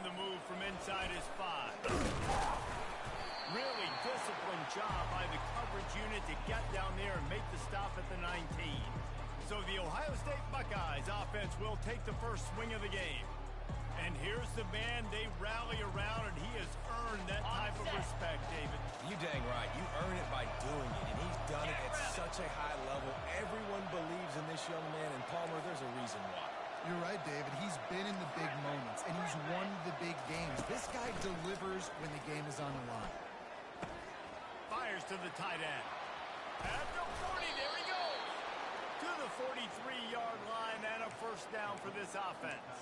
on the move from inside his 5. Really disciplined job by the coverage unit to get down there and make the stop at the 19. So the Ohio State Buckeyes offense will take the first swing of the game. And here's the man they rally around, and he has earned that type of respect, David. You dang right. You earn it by doing it, and he's done it at such a high level. Everyone believes in this young man, and Palmer, there's a reason why. You're right, David. He's been in the big moments, and he's won the big games. This guy delivers when the game is on the line. Fires to the tight end. At the 40, there he goes. To the 43-yard line and a first down for this offense.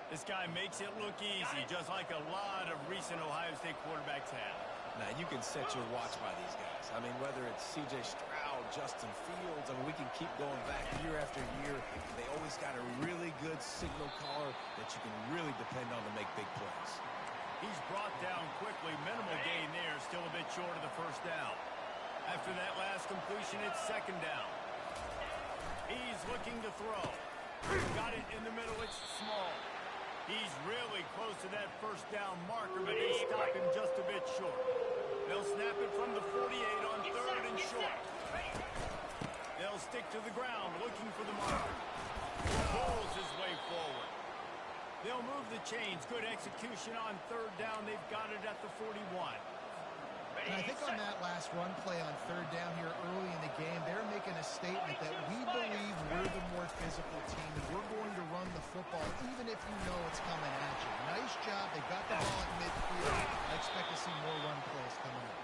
This guy makes it look easy, just like a lot of recent Ohio State quarterbacks have. Now, you can set your watch by these guys. I mean, whether it's C.J. Stroud, Justin Fields, I mean, we can keep going back year after year. They always got a really good signal caller that you can really depend on to make big plays. He's brought down quickly. Minimal gain there, still a bit short of the first down. After that last completion, it's second down. He's looking to throw. Got it in the middle. It's small. He's really close to that first down marker, but they stop him just a bit short. They'll snap it from the 48 on third and short. They'll stick to the ground looking for the marker. Pulls his way forward. They'll move the chains. Good execution on third down. They've got it at the 41. And I think on that last run play on third down here early in the game, they're making a statement that we believe we're the more physical team, and we're going to run the football even if you know it's coming at you. Nice job. They got the ball at midfield. I expect to see more run plays coming up.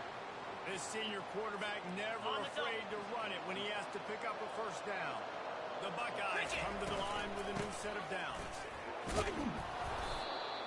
This senior quarterback never afraid to run it when he has to pick up a first down. The Buckeyes come to the line with a new set of downs.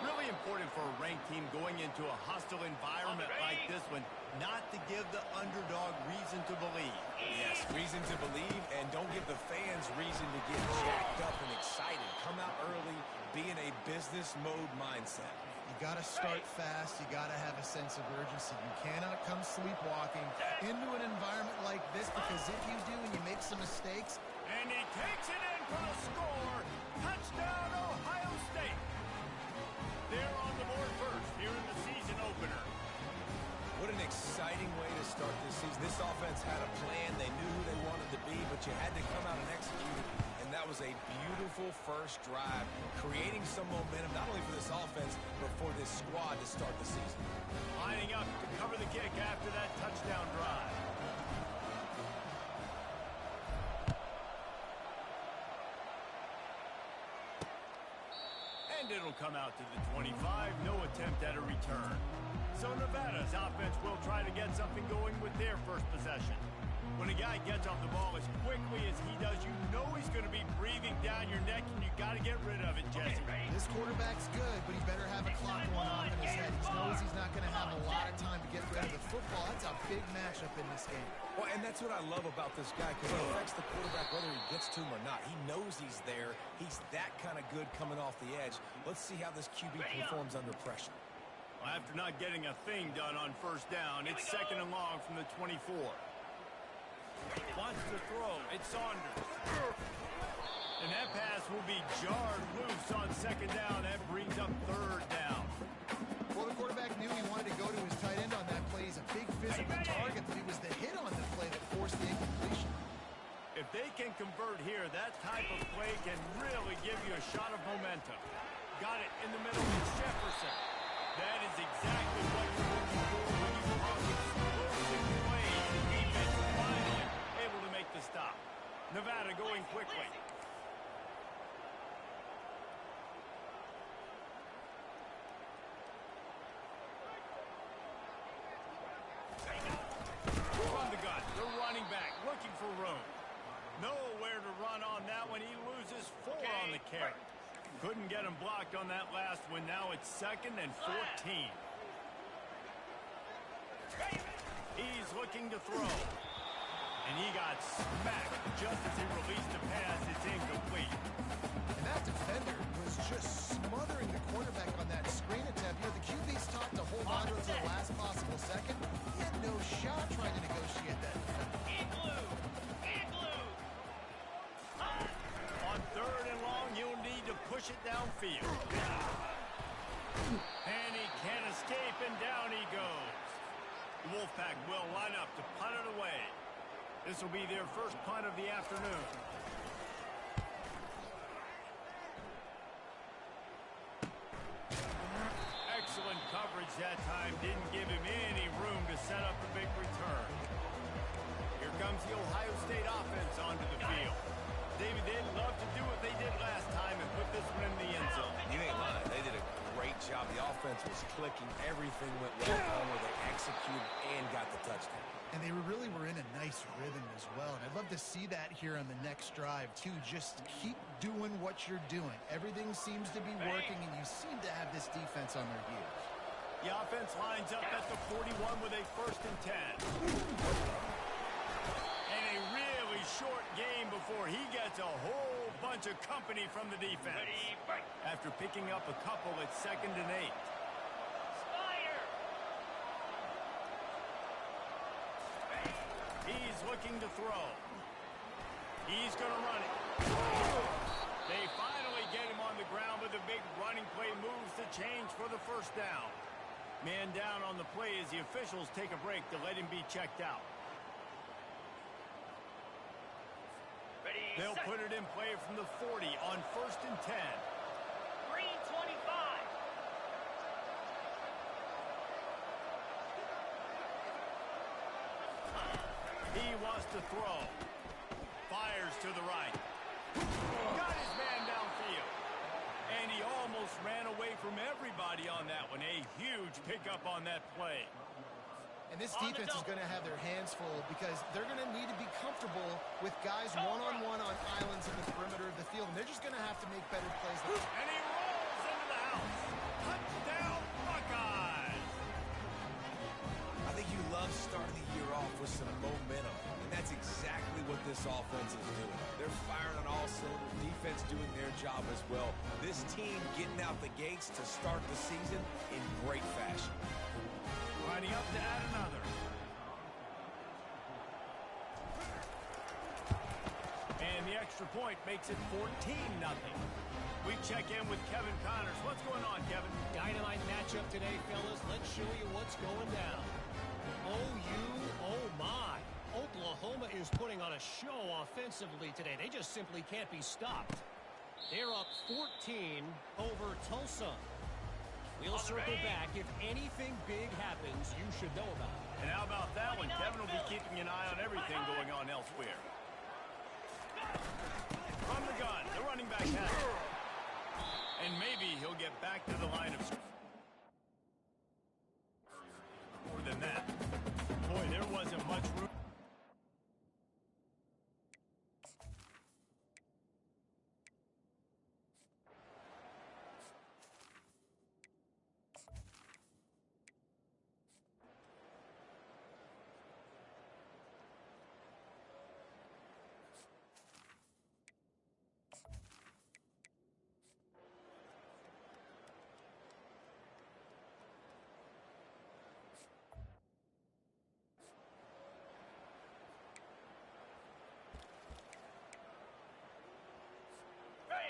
Really important for a ranked team going into a hostile environment like this one, not to give the underdog reason to believe. Yes, reason to believe, and don't give the fans reason to get jacked up and excited. Come out early, be in a business mode mindset. You got to start fast. You got to have a sense of urgency. You cannot come sleepwalking into an environment like this, because if you do and you make some mistakes. And he takes it in for a score. Touchdown, Ohio State. They're on the board first here in the season opener. What an exciting way to start this season. This offense had a plan. They knew who they wanted to be, but you had to come out and execute it. And that was a beautiful first drive, creating some momentum, not only for this offense, but for this squad to start the season. Lining up to cover the kick after that touchdown drive. And it'll come out to the 25. No attempt at a return. So Nevada's offense will try to get something going with their first possession. When a guy gets off the ball as quickly as he does, you know he's going to be breathing down your neck, and you got to get rid of it, Jesse. This quarterback's good, but he better have a clock going off in his head. He knows he's not going to have a lot of time to get rid of the football. That's a big matchup in this game. Well, and that's what I love about this guy, because it affects the quarterback whether he gets to him or not. He knows he's there. He's that kind of good coming off the edge. Let's see how this QB performs under pressure. Well, after not getting a thing done on first down, it's second and long from the 24. Wants to throw. It's Saunders. And that pass will be jarred loose on second down. That brings up third down. Well, the quarterback knew he wanted to go to his tight end on that play. He's a big physical target, but it was the hit on the play that forced the incompletion. If they can convert here, that type of play can really give you a shot of momentum. Got it in the middle. It's Jefferson. That is exactly what you're looking for when you talk explosive plays. The defense finally able to make the stop. Nevada going quickly. From the gun, the running back looking for room. Nowhere to run on that one. He loses 4 on the carry. Couldn't get him blocked on that last one. Now it's second and 14. He's looking to throw. And he got smacked just as he released the pass. It's incomplete. And that defender was just smothering the quarterback on that screen attempt. You know, the QB's taught to hold on to it to the last possible second. He had no shot trying to negotiate that defender. On third and long, you'll need to push it downfield. Wolfpack will line up to punt it away. This will be their first punt of the afternoon. Excellent coverage that time. Didn't give him any room to set up a big return. Here comes the Ohio State offense onto the field. David, they'd love to do what they did last time and put this one in the end zone. You ain't lying. They did a great job. The offense was clicking. Everything went well over. They executed and got the touchdown. And they really were in a nice rhythm as well. And I'd love to see that here on the next drive, too. Just keep doing what you're doing. Everything seems to be working, and you seem to have this defense on their heels. The offense lines up at the 41 with a 1st and 10. And a really short game before he gets a whole bunch of company from the defense. After picking up a couple at 2nd and 8. He's looking to throw. He's going to run it. They finally get him on the ground with a big running play, moves the change for the 1st down. Man down on the play as the officials take a break to let him be checked out. They'll put it in play from the 40 on 1st and 10. Green 25. He wants to throw. Fires to the right. Got his man downfield. And he almost ran away from everybody on that one. A huge pickup on that play. And this defense is going to have their hands full because they're going to need to be comfortable with guys one-on-one on islands in the perimeter of the field. And they're just going to have to make better plays. And he rolls into the house. Touchdown, Buckeyes. I think you love starting the year off with some momentum. And that's exactly what this offense is doing. They're firing on all cylinders. Defense doing their job as well. This team getting out the gates to start the season in great fashion. Lining up to add another. And the extra point makes it 14-0. We check in with Kevin Connors. What's going on, Kevin? Dynamite matchup today, fellas. Let's show you what's going down. Oh my. Oklahoma is putting on a show offensively today. They just simply can't be stopped. They're up 14 over Tulsa. We'll circle back. If anything big happens, you should know about it. And how about that one? Kevin will be keeping an eye on everything going on elsewhere. From the gun, the running back has it. And maybe he'll get back to the line of scrimmage. More than that. Boy, there wasn't much room.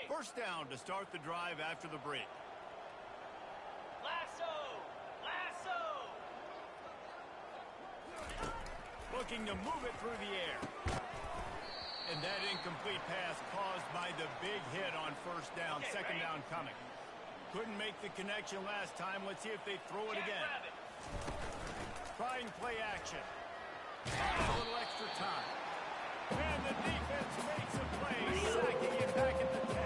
First down to start the drive after the break. Lasso! Lasso! Looking to move it through the air. And that incomplete pass caused by the big hit on 1st down. 2nd down coming. Couldn't make the connection last time. Let's see if they throw it again. Trying play action. A little extra time. And the defense makes a play, sacking it back at the 10.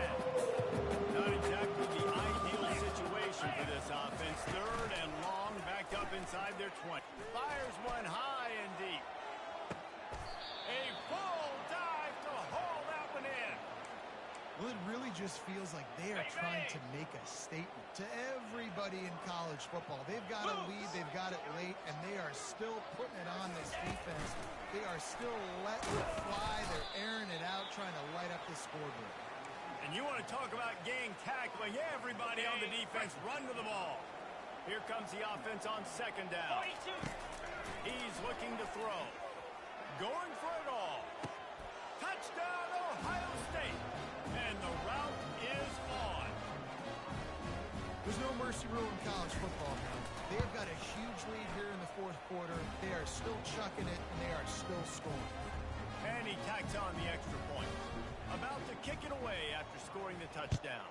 Not exactly the ideal situation for this offense. 3rd and long, backed up inside their 20. Fires one high and deep. A full dive to haul that one in. Well, it really just feels like they are trying to make a statement to everybody in college football. They've got a lead, they've got it late, and they are still putting it on this defense. They are still letting it fly. They're airing it out, trying to light up the scoreboard. And you want to talk about gang tackling. Everybody on the defense run to the ball. Here comes the offense on 2nd down. 42. He's looking to throw. Going for it all. Touchdown, Ohio State. And the route is on. There's no mercy rule in college football now. They've got a huge lead here in the fourth quarter. They are still chucking it, and they are still scoring. And he tacks on the extra point. About to kick it away after scoring the touchdown.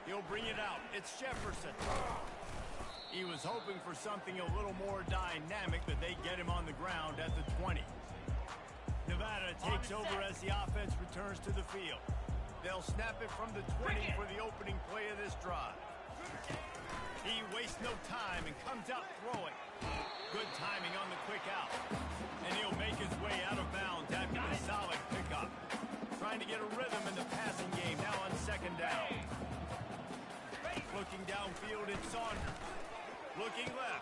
He'll bring it out. It's Jefferson. He was hoping for something a little more dynamic, but they get him on the ground at the 20. Nevada takes over as the offense returns to the field. They'll snap it from the 20 for the opening play of this drive. He wastes no time and comes out throwing. Good timing on the quick out. And he'll make his way out of bounds after the solid pickup. Trying to get a rhythm in the passing game now on second down. Looking downfield, it's Saunders. Looking left.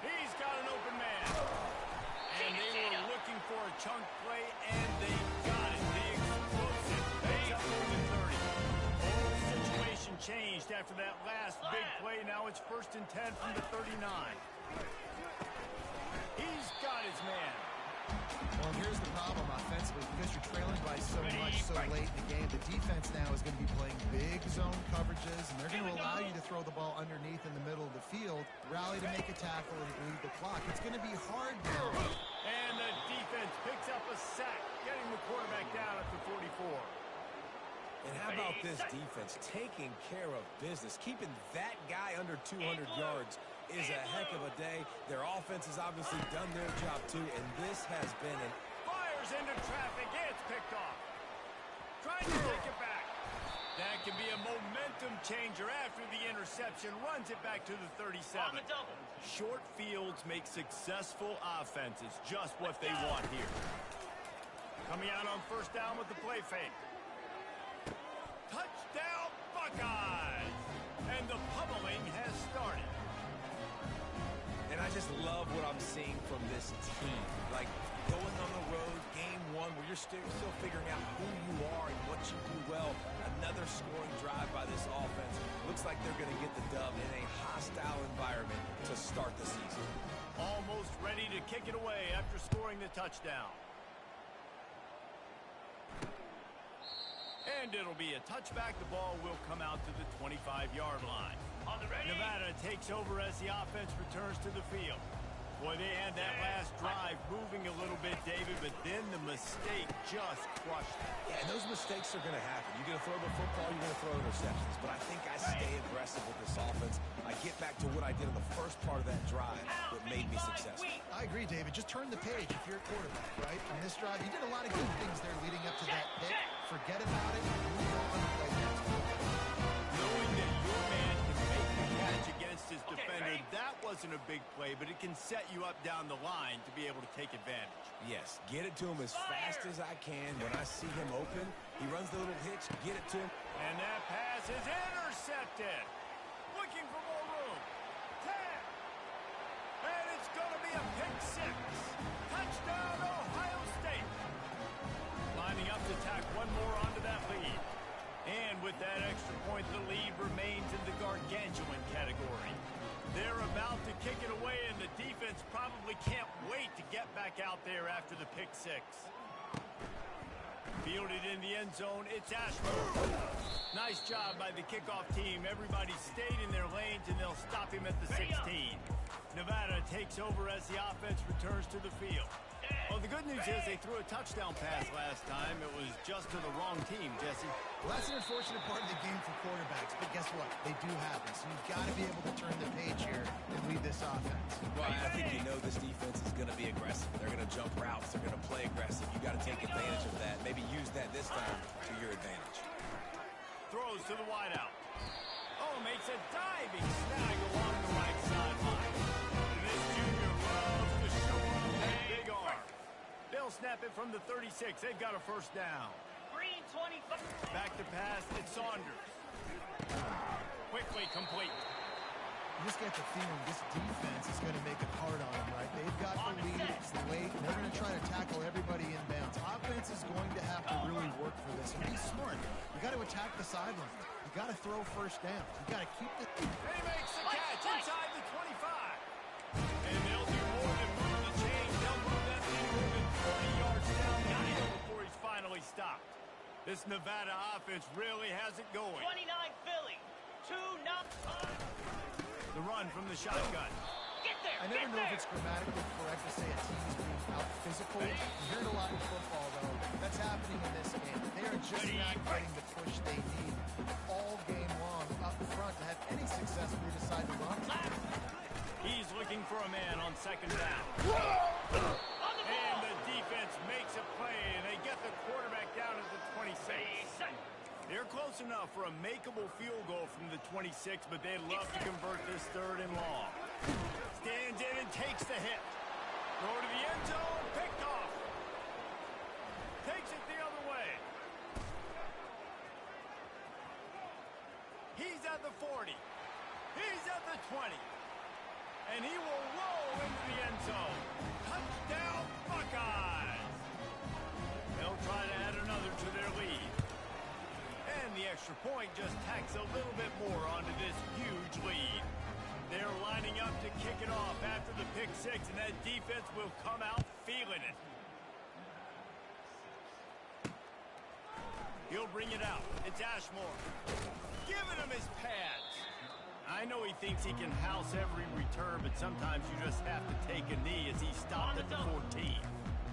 He's got an open man. And they were looking for a chunk play, and they got it. The explosive. That's up over 30. Whole situation changed after that last big play. Now it's 1st and 10 from the 39. He's got his man. Well, here's the problem offensively. Because you're trailing by so much so late in the game, the defense now is going to be playing big zone coverages, and they're going to allow you to throw the ball underneath in the middle of the field, rally to make a tackle, and bleed the clock. It's going to be hard now. And the defense picks up a sack, getting the quarterback down at the 44. And how about this defense taking care of business, keeping that guy under 200 yards is a heck of a day. Their offense has obviously done their job too, and this has been an... Fires into traffic, it's picked off. Trying to take it back. That can be a momentum changer after the interception. Runs it back to the 37. Short fields make successful offenses just what they want here. Coming out on first down with the play fake. Touchdown, Buckeyes! And the pummeling has started. And I just love what I'm seeing from this team. Like, going on the road, game one, where you're still figuring out who you are and what you do well. Another scoring drive by this offense. Looks like they're going to get the dub in a hostile environment to start the season. Almost ready to kick it away after scoring the touchdown. And it'll be a touchback. The ball will come out to the 25-yard line. Nevada takes over as the offense returns to the field. Boy, they had that last drive moving a little bit, David, but then the mistake just crushed it. Yeah, and those mistakes are going to happen. You're going to throw the football, you're going to throw interceptions. But I think I stay aggressive with this offense. I get back to what I did in the first part of that drive that made me successful. I agree, David. Just turn the page if you're a quarterback, right? In this drive, you did a lot of good things there leading up to that pick. Forget about it. Move on and play next. Knowing that your man can make the catch against his defender, that wasn't a big play, but it can set you up down the line to be able to take advantage. Yes, get it to him as fast as I can. When I see him open, he runs the little hitch, get it to him. And that pass is intercepted. Looking for more room. 10. And it's going to be a pick six. Touchdown, Ohio State. Lining up to tack one more onto that lead. And with that extra point, the lead remains in the gargantuan category. They're about to kick it away, and the defense probably can't wait to get back out there after the pick six. Fielded in the end zone, it's Ashford. Nice job by the kickoff team. Everybody stayed in their lanes, and they'll stop him at the 16. Nevada takes over as the offense returns to the field. Well, the good news is they threw a touchdown pass last time. It was just to the wrong team, Jesse. Well, that's an unfortunate part of the game for quarterbacks, but guess what? They do happen. So you've got to be able to turn the page here and lead this offense. Well, I think you know this defense is going to be aggressive. They're going to jump routes. They're going to play aggressive. You got to take advantage of that. Maybe use that this time to your advantage. Throws to the wideout. Oh, makes a diving snag along the right sideline. And this junior loves to show off that big arm. They'll snap it from the 36. They've got a first down. Green 25. Back to pass, it's Saunders. Quickly complete. You just get the feeling this defense is going to make it hard on them, right? They've got the lead, it's late, and they're going to try to tackle everybody inbounds. Offense is going to have to really work for this. And be smart. You got to attack the sideline. You got to throw first down. You got to keep the... And he makes the catch inside the 25. And they'll do more than move the chains. They'll move that thing more than 40 yards down the field before he's finally stopped. This Nevada offense really has it going. 29 Philly. 2-0. The run from the shotgun. Get there. I never know if it's grammatically correct to say a team's being out-physical. You hear it a lot in football, though. That's happening in this game. They are just not getting the push they need all game long up front to have any success when they decide to run. He's looking for a man on second down. On the And ball. the defense makes a play, and they get the quarterback down at the 26. They're close enough for a makeable field goal from the 26, but they'd love to convert this third and long. Stands in and takes the hit. Throw to the end zone, picked off. Takes it the other way. He's at the 40. He's at the 20. And he will roll into the end zone. Touchdown, Buckeyes! They'll try to add another to their lead. And the extra point just tacks a little bit more onto this huge lead. They're lining up to kick it off after the pick six, and that defense will come out feeling it. He'll bring it out. It's Ashmore. Giving him his pads. I know he thinks he can house every return, but sometimes you just have to take a knee as he stopped at the 14.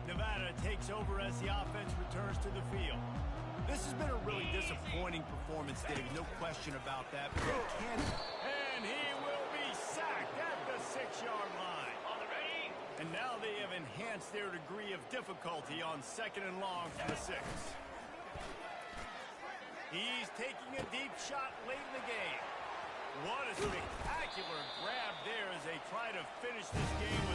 Nevada takes over as the offense returns to the field. This has been a really disappointing performance, David. No question about that. But they can't. And he will be sacked at the 6-yard line. On the ready. And now they have enhanced their degree of difficulty on second and long from the 6. He's taking a deep shot late in the game. What a spectacular grab there as they try to finish this game